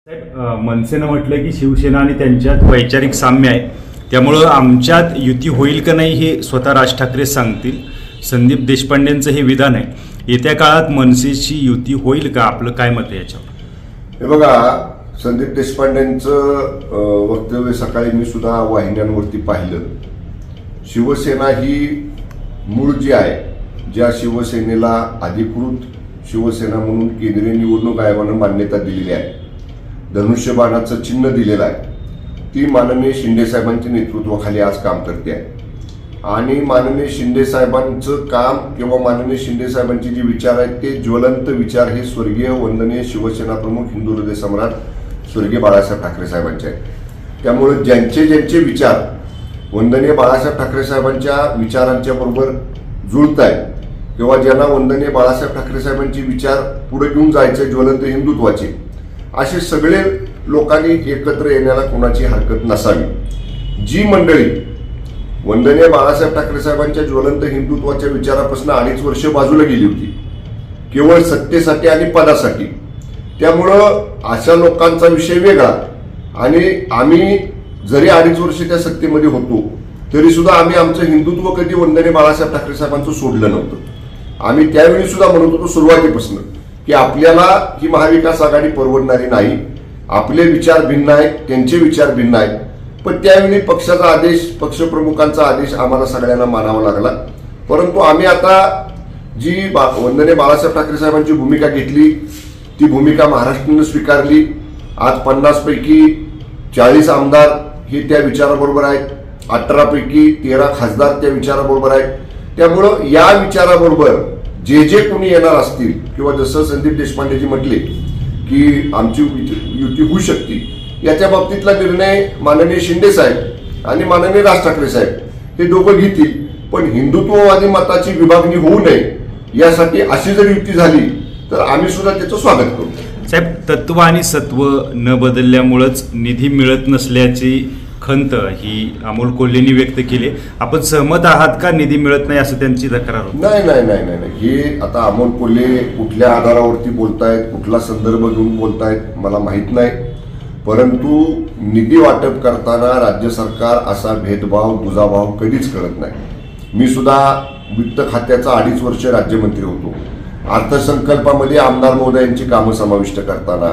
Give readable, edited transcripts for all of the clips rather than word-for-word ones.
मनसेनं म्हटलं की शिवसेना आणि त्यांच्यात वैचारिक साम्य आहे, त्यामुळं आमच्यात युती होईल का नाही हे स्वतः राज ठाकरे सांगतील. संदीप देशपांडेंचं हे विधान आहे. येत्या काळात मनसेची युती होईल का, आपलं काय मत आहे याच्यावर? हे बघा, संदीप देशपांडेंचं वक्तव्य सकाळी मी सुद्धा वाहिन्यांवरती पाहिलं. शिवसेना ही मूळ जी आहे, ज्या शिवसेनेला अधिकृत शिवसेना म्हणून केंद्रीय निवडणूक आयोगानं मान्यता दिलेली आहे, धनुष्यबाणाचं चिन्ह दिलेलं आहे, ती माननीय शिंदे साहेबांच्या नेतृत्वाखाली आज काम करते आहे. आणि माननीय शिंदे साहेबांचं काम किंवा माननीय शिंदे साहेबांचे जे विचार आहेत ते ज्वलंत विचार हे स्वर्गीय वंदनीय शिवसेना प्रमुख हिंदू हृदय सम्राट स्वर्गीय बाळासाहेब ठाकरे साहेबांचे आहेत. त्यामुळे ज्यांचे ज्यांचे विचार वंदनीय बाळासाहेब ठाकरे साहेबांच्या विचारांच्या बरोबर जुळत आहेत किंवा ज्यांना वंदनीय बाळासाहेब ठाकरे साहेबांचे विचार पुढे घेऊन जायचे ज्वलंत हिंदुत्वाचे, असे सगळे लोकांनी एकत्र येण्याला कोणाची हरकत नसावी. जी मंडळी वंदनीय बाळासाहेब ठाकरे साहेबांच्या ज्वलंत हिंदुत्वाच्या विचारापासून 2.5 वर्ष बाजूला गेली होती केवळ सत्तेसाठी आणि पदासाठी, त्यामुळं अशा लोकांचा विषय वेगळा. आणि आम्ही जरी 2.5 वर्ष त्या सत्तेमध्ये होतो तरी सुद्धा आम्ही आमचं हिंदुत्व कधी वंदनीय बाळासाहेब ठाकरे साहेबांचं सोडलं नव्हतं. आम्ही त्यावेळी सुद्धा म्हणत होतो सुरुवातीपासून की आपल्याला ही महाविकास आघाडी परवडणारी नाही, आपले विचार भिन्न आहेत, त्यांचे विचार भिन्न आहेत. पण त्यावेळी पक्षाचा आदेश, पक्षप्रमुखांचा आदेश आम्हाला सगळ्यांना मानावा लागला. परंतु आम्ही आता जी वंदनीय बाळासाहेब ठाकरे साहेबांची भूमिका घेतली ती भूमिका महाराष्ट्रानं स्वीकारली. आज 50 पैकी 40 आमदार हे त्या विचाराबरोबर आहेत, 18 पैकी 13 खासदार त्या विचाराबरोबर आहेत. त्यामुळं या विचाराबरोबर जे जे कोणी येणार असतील किंवा जसं संदीप देशपांडेजी म्हटले की आमची युती होऊ शकते, याच्या बाबतीतला निर्णय माननीय शिंदे साहेब आणि माननीय राज ठाकरे साहेब हे दोघं घेतील. पण हिंदुत्ववादी मताची विभागणी होऊ नये यासाठी अशी जर युती झाली तर आम्ही सुद्धा त्याचं स्वागत करू. साहेब, तत्व आणि सत्व न बदलल्यामुळेच निधी मिळत नसल्याची खंत ही अमोल कोल्हेंनी व्यक्त केली. आपण सहमत आहात का निधी मिळत नाही असं त्यांची तक्रार होती? नाही नाही नाही नाही हे आता अमोल कोल्हे कुठल्या आधारावरती बोलतायत, कुठला संदर्भ घेऊन बोलतायत मला माहित नाही. परंतु निधी वाटप करताना राज्य सरकार असा भेदभाव, दुजाभाव कधीच करत नाही. मी सुद्धा वित्त खात्याचा 2.5 वर्ष राज्यमंत्री होतो. अर्थसंकल्पामध्ये आमदार महोदयांची कामं समाविष्ट करताना,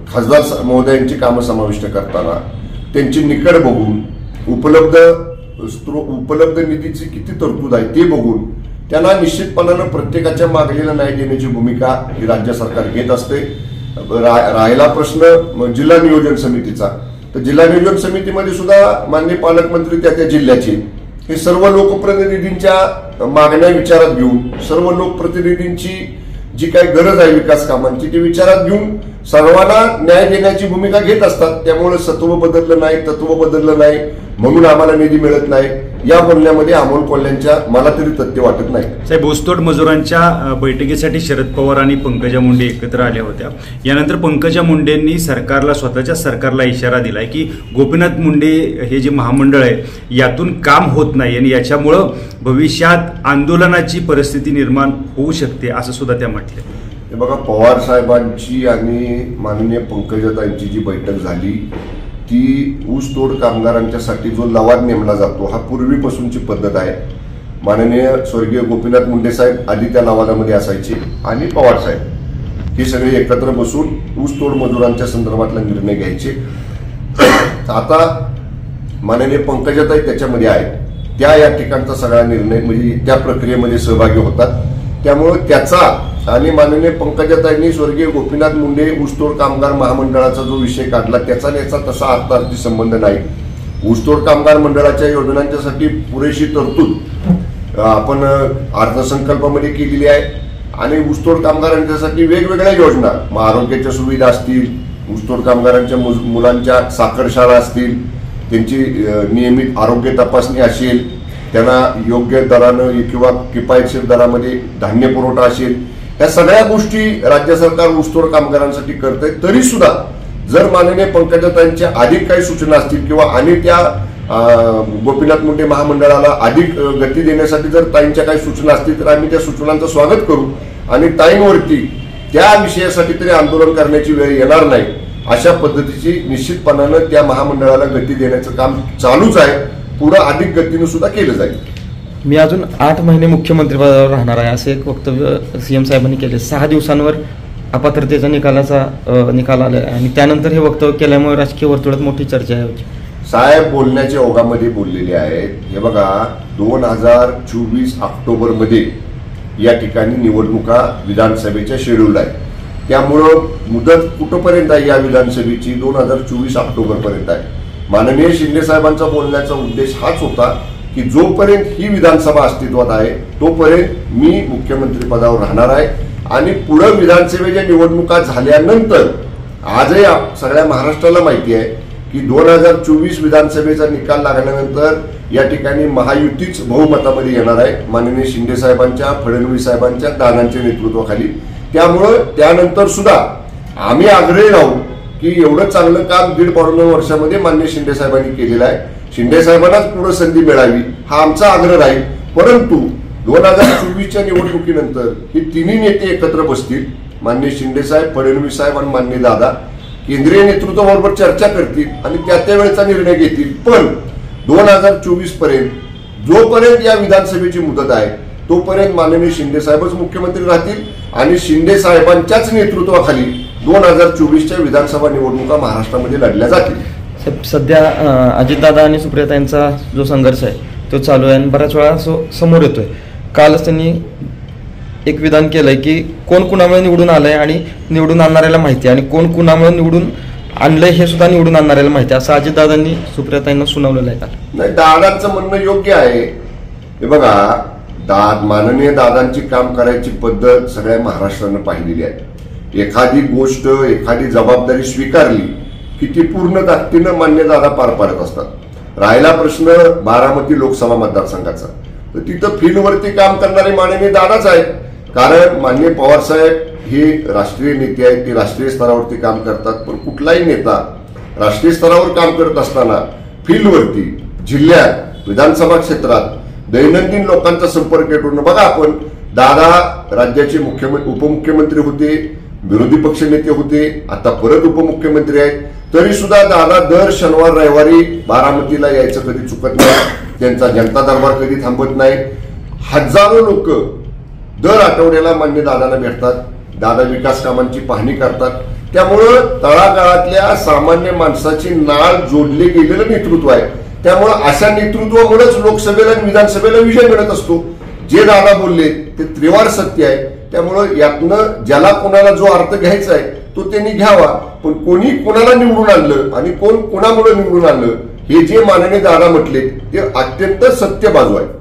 खासदार महोदयांची कामं समाविष्ट करताना त्यांची निकड बघून, उपलब्ध निधीची किती तरतूद आहे ते बघून त्यांना निश्चितपणानं प्रत्येकाच्या मागणीला न्याय देण्याची भूमिका ही राज्य सरकार घेत असते. राहिला प्रश्न जिल्हा नियोजन समितीचा, तर जिल्हा नियोजन समितीमध्ये सुद्धा माननीय पालकमंत्री त्या जिल्ह्याचे हे सर्व लोकप्रतिनिधींच्या मागण्या विचारात घेऊन, सर्व लोकप्रतिनिधींची जी काही गरज आहे विकास कामांची ती विचारात घेऊन सर्वांना न्याय देण्याची भूमिका घेत असतात. त्यामुळे सत्व बदललं नाही, तत्व बदललं नाही म्हणून आम्हाला निधी मिळत नाही या बोलण्यामध्ये अमोल कोल्ह्यांच्या मला तरी तथ्य वाटत नाही. साहेब, ऊसतोड मजुरांच्या बैठकीसाठी शरद पवार आणि पंकजा मुंडे एकत्र आल्या होत्या. यानंतर पंकजा मुंडेंनी स्वतःच्या सरकारला इशारा दिलाय की गोपीनाथ मुंडे हे जे महामंडळ आहे यातून काम होत नाही आणि याच्यामुळं भविष्यात आंदोलनाची परिस्थिती निर्माण होऊ शकते असं सुद्धा त्या म्हटले. हे बघा, पवार साहेबांची आणि माननीय पंकजाताईंची जी बैठक झाली ती ऊसतोड कामगारांच्यासाठी जो लवाद नेमला जातो हा पूर्वीपासूनची पद्धत आहे. माननीय स्वर्गीय गोपीनाथ मुंडे साहेब आधी त्या लवादामध्ये असायचे आणि पवार साहेब हे सगळे एकत्र बसून ऊसतोड मजुरांच्या संदर्भातला निर्णय घ्यायचे. आता माननीय पंकजाताई त्याच्यामध्ये आहेत, त्या या ठिकाणचा सगळा निर्णय म्हणजे त्या प्रक्रियेमध्ये सहभागी होतात. त्यामुळे त्याचा आणि माननीय पंकजाताईंनी स्वर्गीय गोपीनाथ मुंडे ऊसतोड कामगार महामंडळाचा जो विषय काढला त्याचा याचा तसा अर्थार्थी संबंध नाही. ऊसतोड कामगार मंडळाच्या योजनांच्यासाठी पुरेशी तरतूद आपण अर्थसंकल्पामध्ये केलेली आहे आणि ऊसतोड कामगारांच्यासाठी वेगवेगळ्या योजना, मग आरोग्याच्या सुविधा असतील, ऊसतोड कामगारांच्या मुलांच्या साखरशाळा असतील, त्यांची नियमित आरोग्य तपासणी असेल, त्यांना योग्य दरानं किंवा किफायतशीर दरामध्ये धान्य पुरवठा असेल, या सगळ्या गोष्टी राज्य सरकार ऊसतोड कामगारांसाठी करते. तरी सुद्धा जर माननीय पंकजाताईंच्या अधिक काही सूचना असतील किंवा आणि त्या गोपीनाथ मुंडे महामंडळाला अधिक गती देण्यासाठी जर ताईंच्या काही सूचना असतील तर आम्ही त्या सूचनांचं स्वागत करू आणि ताईंवरती त्या विषयासाठी तरी आंदोलन करण्याची वेळ येणार नाही, अशा पद्धतीची निश्चितपणानं त्या महामंडळाला गती देण्याचं काम चालूच आहे. पुढं अधिक गतीनं सुद्धा केलं जाईल. मी अजून 8 महिने मुख्यमंत्रीपदावर राहणार आहे असे एक वक्तव्य सीएम साहेबांनी केले. 6 दिवसांवर अपात्रतेचा निकाल आला आणि त्यानंतर हे वक्तव्य केल्यामुळे राजकीय वर्तुळात मोठी चर्चा आहे. साहेब बोलण्याच्या ओघामध्ये बोललेले आहेत. हे बघा, 2024 ऑक्टोबरमध्ये या ठिकाणी निवडणुका विधानसभेच्या शेड्यूल आहे. त्यामुळं मुदत कुठंपर्यंत आहे या विधानसभेची? 2024 ऑक्टोबरपर्यंत आहे. माननीय शिंदे साहेबांचा बोलण्याचा उद्देश हाच होता की जोपर्यंत ही विधानसभा अस्तित्वात आहे तोपर्यंत मी मुख्यमंत्री पदावर राहणार आहे आणि पुढे विधानसभेच्या निवडणुका झाल्यानंतर आजही सगळ्या महाराष्ट्राला माहिती आहे की 2024 विधानसभेचा निकाल लागल्यानंतर या ठिकाणी महायुतीच बहुमतामध्ये येणार आहे माननीय शिंदे साहेबांच्या, फडणवीस साहेबांच्या, दादांच्या नेतृत्वाखाली. त्यामुळं त्यानंतर सुद्धा आम्ही आग्रही राहू की एवढं चांगलं काम 1.5-2 वर्षामध्ये माननीय शिंदे साहेबांनी केलेलं आहे. शिंदे साहेबांनाच पुढे संधी मिळावी हा आमचा आग्रह राहील. परंतु 2024च्या निवडणुकीनंतर ही तिन्ही नेते एकत्र बसतील, माननीय शिंदे साहेब, फडणवीस साहेब आणि माननीय दादा, केंद्रीय नेतृत्वाबरोबर चर्चा करतील आणि त्या वेळेचा निर्णय घेतील. पण 2024 पर्यंत जोपर्यंत या विधानसभेची मुदत आहे तोपर्यंत माननीय शिंदे साहेबच मुख्यमंत्री राहतील आणि शिंदे साहेबांच्याच नेतृत्वाखाली 2024च्या विधानसभा निवडणुका महाराष्ट्रामध्ये लढल्या जातील. सध्या अजितदादा आणि सुप्रियाताईंचा जो संघर्ष आहे तो चालू आहे आणि बऱ्याच वेळा समोर येतोय. कालच त्यांनी एक विधान केलंय की कोण कुणामुळे निवडून आलंय आणि निवडून आणणाऱ्याला माहिती आहे आणि कोण कुणामुळे निवडून आणलंय हे सुद्धा निवडून आणणाऱ्याला माहिती आहे, असं अजितदादांनी सुप्रियाताईंना सुनावलेलं आहे. काल नाही, दादांचं म्हणणं योग्य आहे. हे बघा, माननीय दादांची काम करायची पद्धत सगळ्या महाराष्ट्रानं पाहिलेली आहे. एखादी गोष्ट, एखादी जबाबदारी स्वीकारली की ती पूर्ण ताकदीनं मान्य दादा पार पाडत असतात. राहिला प्रश्न बारामती लोकसभा मतदारसंघाचा, तर तिथं फील्डवरती काम करणारे माननीय दादाच आहेत. कारण माननीय पवार साहेब हे राष्ट्रीय नेते आहेत, ते राष्ट्रीय स्तरावरती काम करतात. पण कुठलाही नेता राष्ट्रीय स्तरावर काम करत असताना फील्डवरती, जिल्ह्यात, विधानसभा क्षेत्रात दैनंदिन लोकांचा संपर्क करून बघा, आपण दादा राज्याचे उपमुख्यमंत्री होते, विरोधी पक्ष नेते होते, आता परत उपमुख्यमंत्री आहेत. तरी सुद्धा दादा दर शनिवार रविवारी बारामतीला यायचं कधी चुकत नाही. त्यांचा जनता दरबार कधी थांबत नाही. हजारो लोक दर आठवड्याला मान्य दादांना भेटतात. दादा विकास कामांची पाहणी करतात. त्यामुळं तळागाळातल्या सामान्य माणसाची नाळ जोडले गेलेलं नेतृत्व आहे. त्यामुळं अशा नेतृत्वामुळेच लोकसभेला आणि विधानसभेला विजय मिळत असतो. जे दादा बोलले ते त्रिवार सत्य आहे. त्यामुळं यातनं ज्याला कोणाला जो अर्थ घ्यायचा आहे तो त्यांनी घ्यावा. पण कोणी कोणाला निवडून आणलं आणि कोण कोणामुळे निवडून आणलं हे जे माननीय दादा म्हटले ते अत्यंत सत्य बाजू आहे.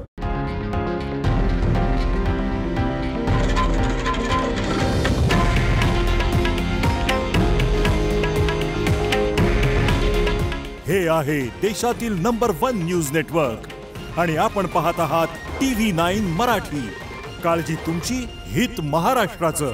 हे आहे देशातील नंबर 1 न्यूज नेटवर्क आणि आपण पाहत आहात TV9 मराठी. काळजी तुमची, हित महाराष्ट्राचं.